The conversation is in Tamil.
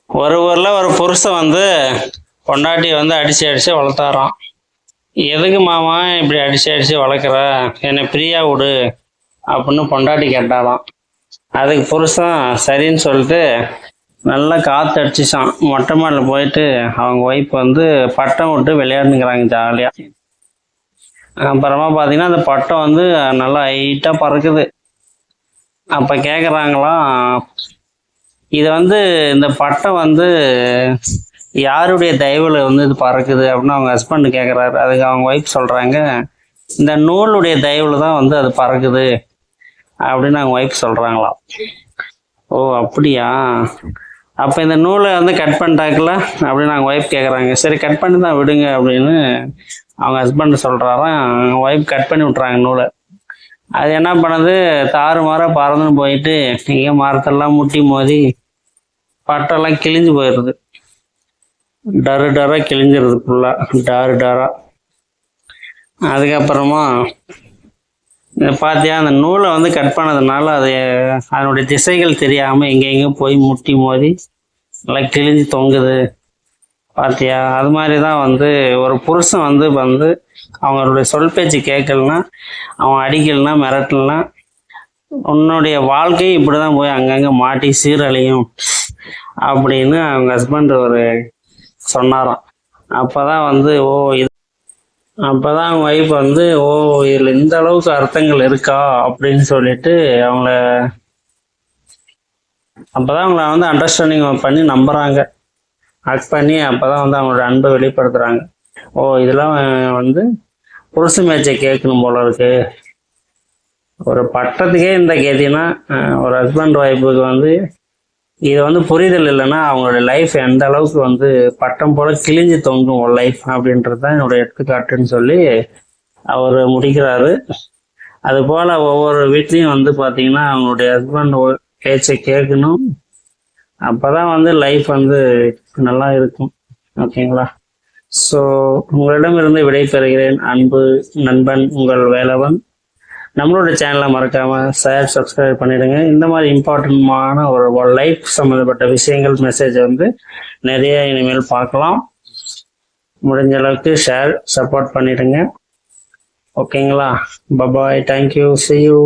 ஒரு ஊரில் ஒரு புருஷன் வந்து பொண்டாட்டி வந்து அடித்து அடித்து வளர்த்தாராம். எதுக்கு மாமா இப்படி அடித்து அடித்து வளர்க்குற, என்னை ஃப்ரீயாக விடு அப்படின்னு பொண்டாட்டி கேட்டாலாம். அதுக்கு புருஷன் சரின்னு சொல்லிட்டு நல்லா காற்று அடிச்சிச்சான். மொட்டை மாடியில் போயிட்டு அவங்க ஒய்ஃப் வந்து பட்டம் விட்டு விளையாடுங்கிறாங்க ஜாலியாக. அப்புறமா பார்த்தீங்கன்னா அந்த பட்டம் வந்து நல்லா ஹைட்டாக பறக்குது. அப்போ கேட்குறாங்களாம், இது வந்து இந்த பட்டம் வந்து யாருடைய தயவுல வந்து இது பறக்குது அப்படின்னு அவங்க ஹஸ்பண்ட் கேட்குறாரு. அதுக்கு அவங்க ஒய்ஃப் சொல்கிறாங்க, இந்த நூலுடைய தயவுல தான் வந்து அது பறக்குது அப்படின்னு அவங்க ஒய்ஃப் சொல்கிறாங்களாம். ஓ அப்படியா, அப்போ இந்த நூலை வந்து கட் பண்ணிட்டாக்கல அப்படின்னு அவங்க ஒய்ஃப் கேட்குறாங்க. சரி கட் பண்ணி தான் விடுங்க அப்படின்னு அவங்க ஹஸ்பண்ட் சொல்கிறாராம். அவங்க ஒய்ஃப் கட் பண்ணி விட்றாங்க நூலை. அது என்ன பண்ணுது, தாறு மாற பறந்துன்னு போயிட்டு இங்கே மரத்தெல்லாம் முட்டி மோதி பட்டெல்லாம் கிழிஞ்சு போயிடுது. டரு டராக கிழிஞ்சிருது ஃபுல்லாக, டாரு டாரா. அதுக்கப்புறமா பார்த்தியா அந்த நூலை வந்து கட் பண்ணதுனால அது அதனுடைய திசைகள் தெரியாமல் எங்கெங்கேயும் போய் முட்டி மோதி நல்லா கிழிஞ்சு தொங்குது. பார்த்தியா, அது மாதிரி தான் வந்து ஒரு புருஷன் வந்து அவங்களுடைய சொல் பேச்சு கேட்கலனா, அவன் அடிக்கலைன்னா மிரட்டலனா உன்னுடைய வாழ்க்கையும் இப்படி தான் போய் அங்கங்கே மாட்டி சீரழியும் அப்படின்னு அவங்க ஹஸ்பண்ட் ஒரு சொன்னாராம். அப்போ தான் வந்து அப்போ தான் அவங்க ஒய்ஃப் வந்து இதில் இந்த அளவுக்கு அர்த்தங்கள் இருக்கா அப்படின்னு சொல்லிட்டு அப்போ தான் அவங்கள வந்து அண்டர்ஸ்டாண்டிங் பண்ணி நம்புகிறாங்க, ஆக்ட் பண்ணி. அப்போ தான் வந்து அவங்களோட அன்பை வெளிப்படுத்துகிறாங்க. இதெல்லாம் வந்து புருஷ மேட்சை கேட்கணும் போல இருக்கு. ஒரு பட்டத்துக்கே இந்த கேட்டீங்கன்னா ஒரு ஹஸ்பண்ட் ஒய்ஃபுக்கு வந்து இது வந்து புரிதல் இல்லைன்னா அவங்களோட லைஃப் எந்த அளவுக்கு வந்து பட்டம் போல கிழிஞ்சு தொங்கும் ஒரு லைஃப் அப்படின்றது தான் என்னோட எடுத்துக்காட்டுன்னு சொல்லி அவர் முடிக்கிறாரு. அதுபோல் ஒவ்வொரு வீட்லேயும் வந்து பார்த்தீங்கன்னா அவங்களுடைய ஹஸ்பண்ட் பேச்சை கேட்கணும். அப்போ தான் வந்து லைஃப் வந்து நல்லா இருக்கும். ஓகேங்களா? ஸோ உங்களிடமிருந்து விடைபெறுகிறேன். அன்பு நண்பன் உங்கள் வேலவன். நம்மளோட சேனலை மறக்காமல் ஷேர் சப்ஸ்கிரைப் பண்ணிடுங்க. இந்த மாதிரி இம்பார்ட்டன்டான ஒரு லைஃப் சம்மந்தப்பட்ட விஷயங்கள் மெசேஜ் வந்து நிறைய இனிமேல் பார்க்கலாம். முடிஞ்ச அளவுக்கு ஷேர் சப்போர்ட் பண்ணிடுங்க. ஓகேங்களா? Bye bye, thank you, see you.